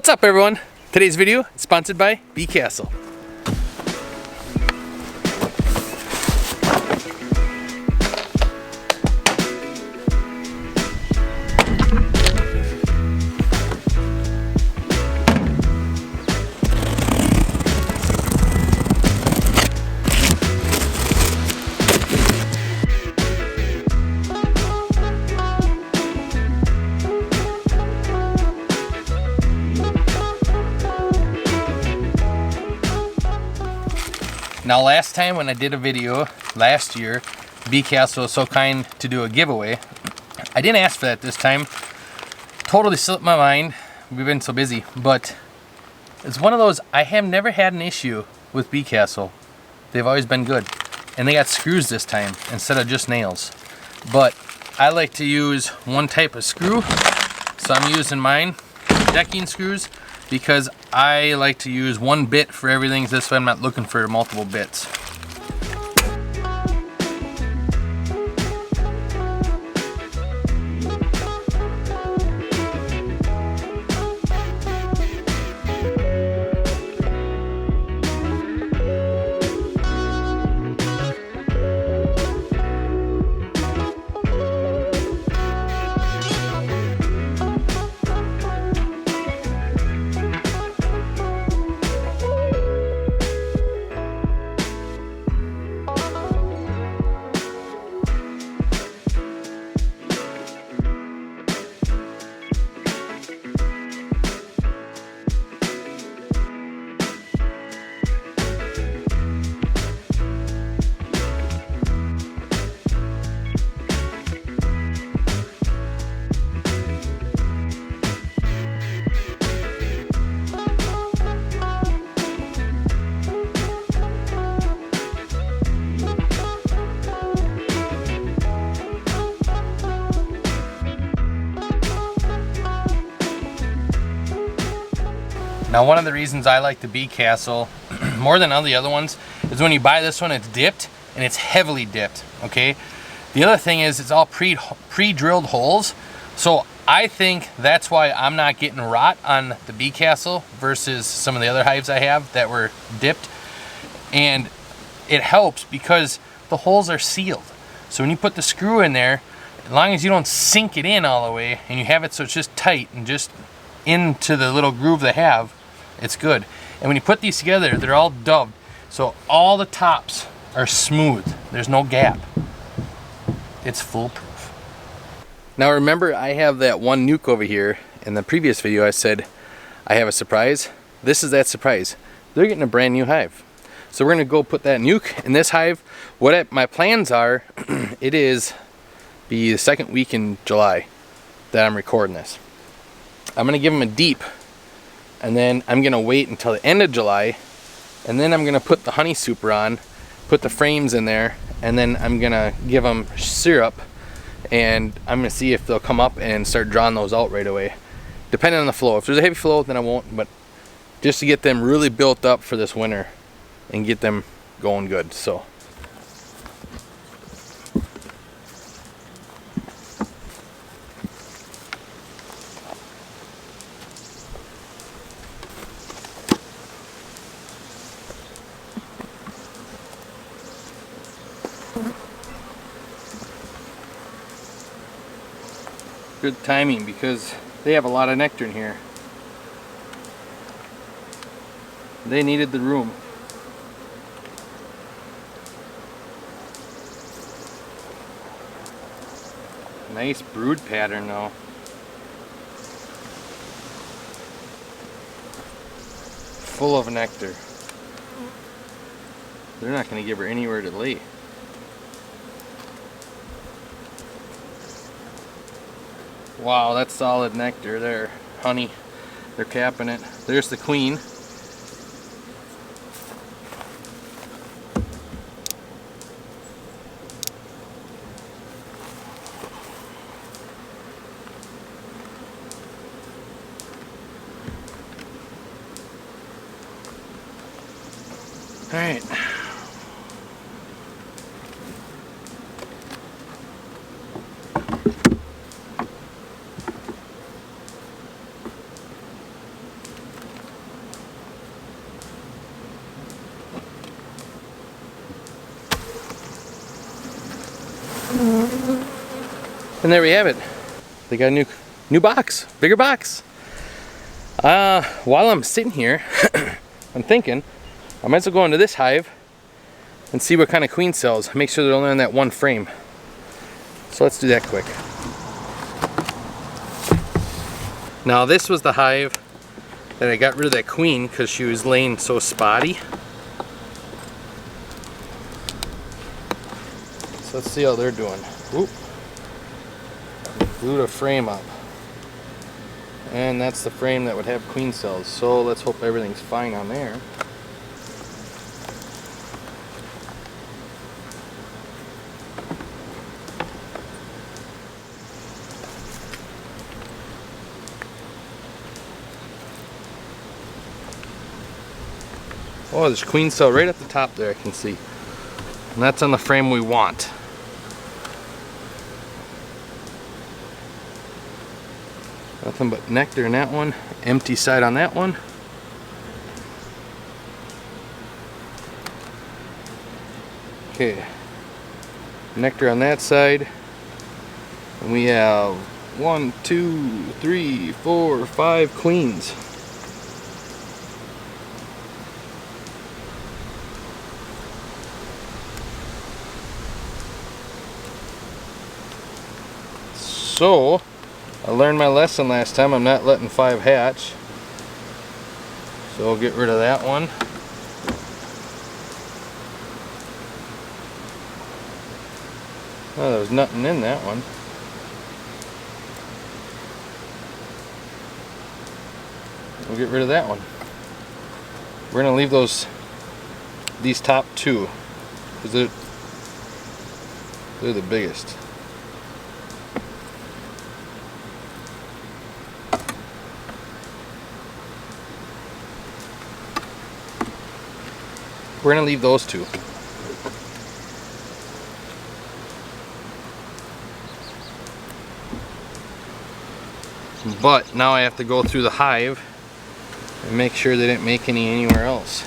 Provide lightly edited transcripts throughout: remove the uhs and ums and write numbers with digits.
What's up, everyone? Today's video is sponsored by Bee Castle. Now last time when I did a video last year, Bee Castle was so kind to do a giveaway. I didn't ask for that this time. Totally slipped my mind. We've been so busy, but it's one of those, I have never had an issue with Bee Castle. They've always been good. And they got screws this time instead of just nails. But I like to use one type of screw. So I'm using mine, decking screws, because I like to use one bit for everything. This way I'm not looking for multiple bits. Now one of the reasons I like the Bee Castle more than all the other ones is when you buy this one, it's dipped and it's heavily dipped, okay? The other thing is it's all pre-drilled holes. So I think that's why I'm not getting rot on the Bee Castle versus some of the other hives I have that were dipped. And it helps because the holes are sealed. So when you put the screw in there, as long as you don't sink it in all the way and you have it so it's just tight and just into the little groove they have, it's good. And when you put these together, they're all dubbed, so all the tops are smooth. There's no gap. It's foolproof. Now remember, I have that one nuke over here. In the previous video I said I have a surprise. This is that surprise. They're getting a brand new hive. So we're gonna go put that nuke in this hive. What my plans are, it is the second week in July that I'm recording this. I'm gonna give them a deep, and then I'm gonna wait until the end of July, and then I'm gonna put the honey super on, put the frames in there, and then I'm gonna give them syrup, and I'm gonna see if they'll come up and start drawing those out right away, depending on the flow. If there's a heavy flow, then I won't, but just to get them really built up for this winter and get them going good. So good timing because they have a lot of nectar in here. They needed the room. Nice brood pattern though. Full of nectar. They're not going to give her anywhere to lay. Wow, that's solid nectar there. Honey. They're capping it. There's the queen. All right. And there we have it. They got a new box, bigger box. While I'm sitting here, I'm thinking I might as well go into this hive and see what kind of queen cells. Make sure they're only on that one frame. So let's do that quick. Now this was the hive that I got rid of that queen because she was laying so spotty. So let's see how they're doing. Oop. Glued a frame up. And that's the frame that would have queen cells. So let's hope everything's fine on there. Oh, there's queen cell right at the top there, I can see. And that's on the frame we want. Nothing but nectar in that one. Empty side on that one. Okay. Nectar on that side. And we have 1, 2, 3, 4, 5 queens. So, I learned my lesson last time. I'm not letting 5 hatch. So I'll get rid of that one. Oh, there was nothing in that one. We'll get rid of that one. We're going to leave these top 2 because they're the biggest. We're going to leave those 2. But now I have to go through the hive and make sure they didn't make any anywhere else.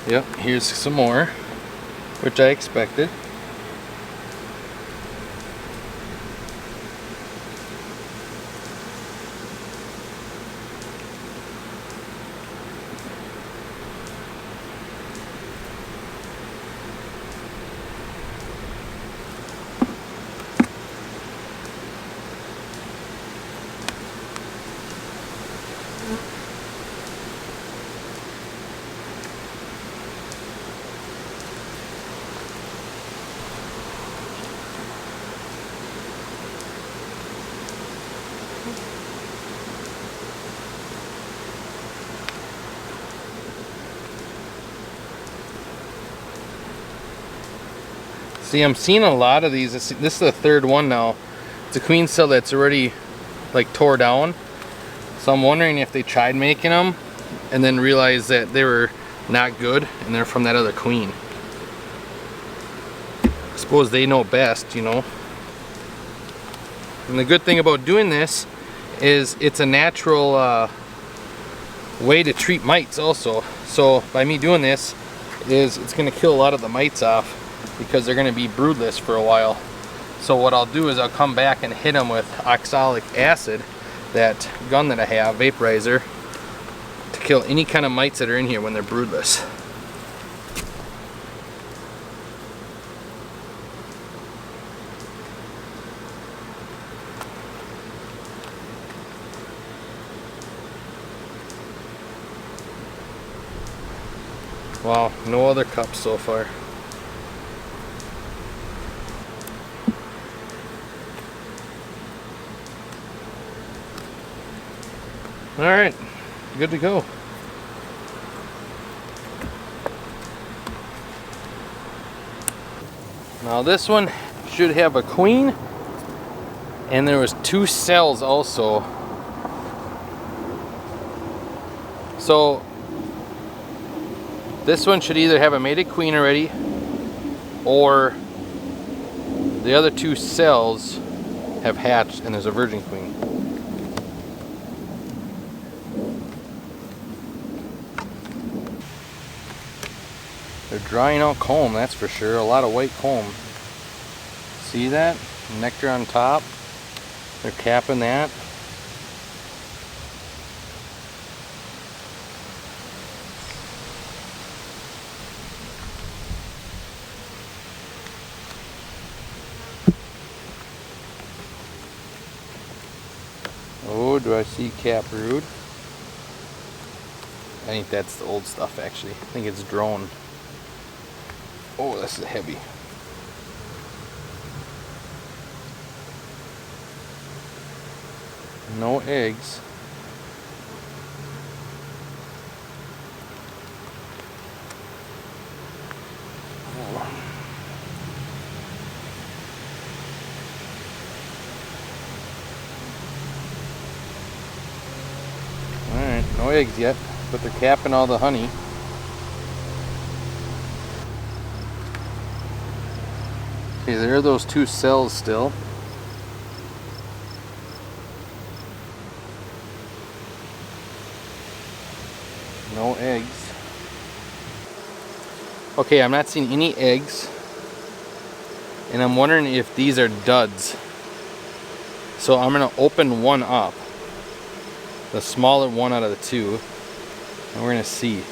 Yep, here's some more, which I expected. See, I'm seeing a lot of these. This is the 3rd one now. It's a queen cell that's already like tore down. So I'm wondering if they tried making them and then realized that they were not good and they're from that other queen. I suppose they know best, you know. And the good thing about doing this is it's a natural way to treat mites also. So by me doing this, it's going to kill a lot of the mites off because they're going to be broodless for a while. So what I'll do is I'll come back and hit them with oxalic acid, that gun that I have, vaporizer, to kill any kind of mites that are in here when they're broodless. Wow, no other cups so far. Alright, good to go. Now this one should have a queen, and there was 2 cells also. So this one should either have a mated queen already, or the other 2 cells have hatched and there's a virgin queen. They're drying out comb, that's for sure. A lot of white comb. See that? Nectar on top. They're capping that. Oh, do I see caproot? I think that's the old stuff actually. I think it's drone. Oh, this is heavy. No eggs. Oh. Alright, no eggs yet, but they're capping all the honey. Okay, there are those two cells still. No eggs. Okay, I'm not seeing any eggs. And I'm wondering if these are duds. So I'm gonna open one up. The smaller one out of the two. And we're gonna see.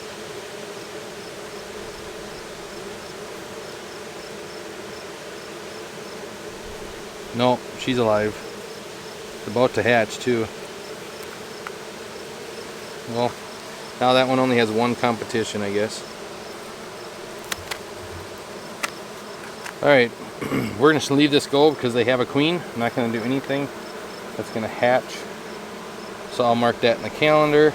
No, she's alive. It's about to hatch too. Well, now that one only has one competition, I guess. Alright, we're going to leave this go because they have a queen. I'm not going to do anything that's going to hatch. So I'll mark that in the calendar.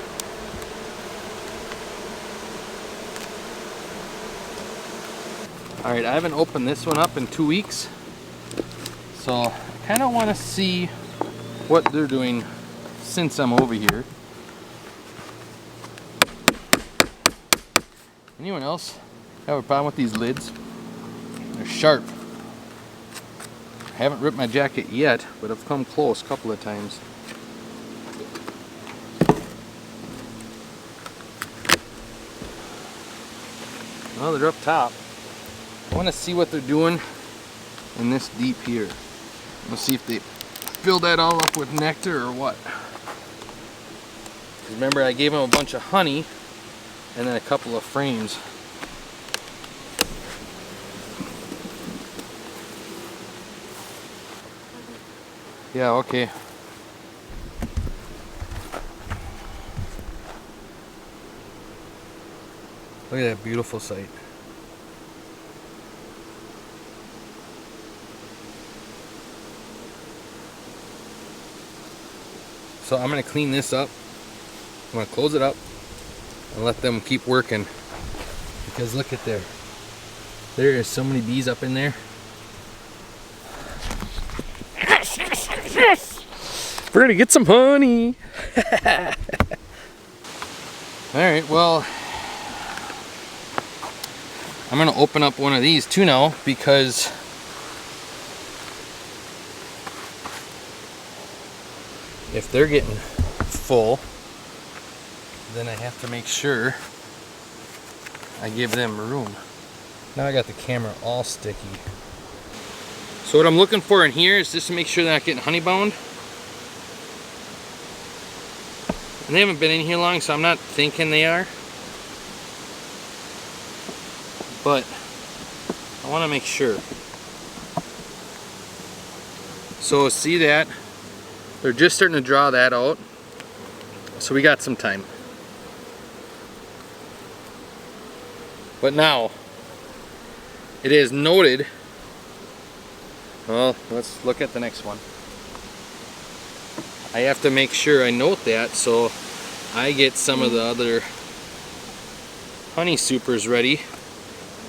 Alright, I haven't opened this one up in 2 weeks. So I kind of want to see what they're doing since I'm over here. Anyone else have a problem with these lids? They're sharp. I haven't ripped my jacket yet, but I've come close a couple of times. Well, they're up top. I want to see what they're doing in this deep here. Let's see if they fill that all up with nectar or what. Remember, I gave them a bunch of honey and then a couple of frames. Yeah, okay. Look at that beautiful sight. So I'm going to clean this up. I'm going to close it up and let them keep working. Because look at there. There is so many bees up in there. We're going to get some honey. Alright, well, I'm going to open up one of these too now because if they're getting full, then I have to make sure I give them room. Now I got the camera all sticky. So what I'm looking for in here is just to make sure they're not getting honey bound. And they haven't been in here long, so I'm not thinking they are. But I want to make sure. So see that? They're just starting to draw that out. So we got some time. But now, it is noted. Well, let's look at the next one. I have to make sure I note that so I get some of the other honey supers ready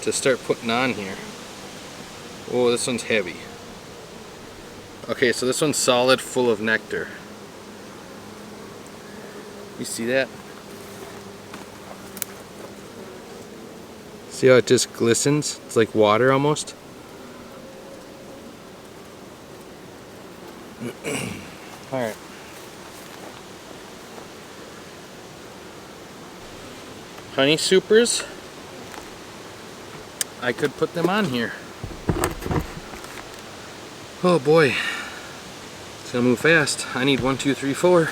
to start putting on here. Oh, this one's heavy. Okay, so this one's solid, full of nectar. You see that? See how it just glistens? It's like water almost. Alright. Honey supers. I could put them on here. Oh boy, it's gonna move fast. I need 1, 2, 3, 4.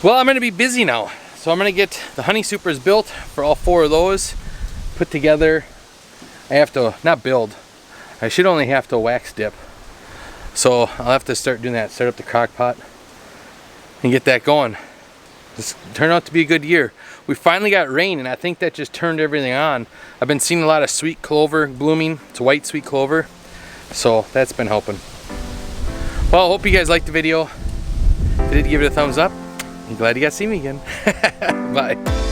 Well, I'm gonna be busy now. So I'm gonna get the honey supers built for all 4 of those, put together. I have to, not build, I should only have to wax dip. So I'll have to start doing that, start up the crock pot and get that going. This turned out to be a good year. We finally got rain and I think that just turned everything on. I've been seeing a lot of sweet clover blooming. It's white sweet clover. So that's been helping. Well, I hope you guys liked the video. If you did, give it a thumbs up. I'm glad you guys see me again. Bye.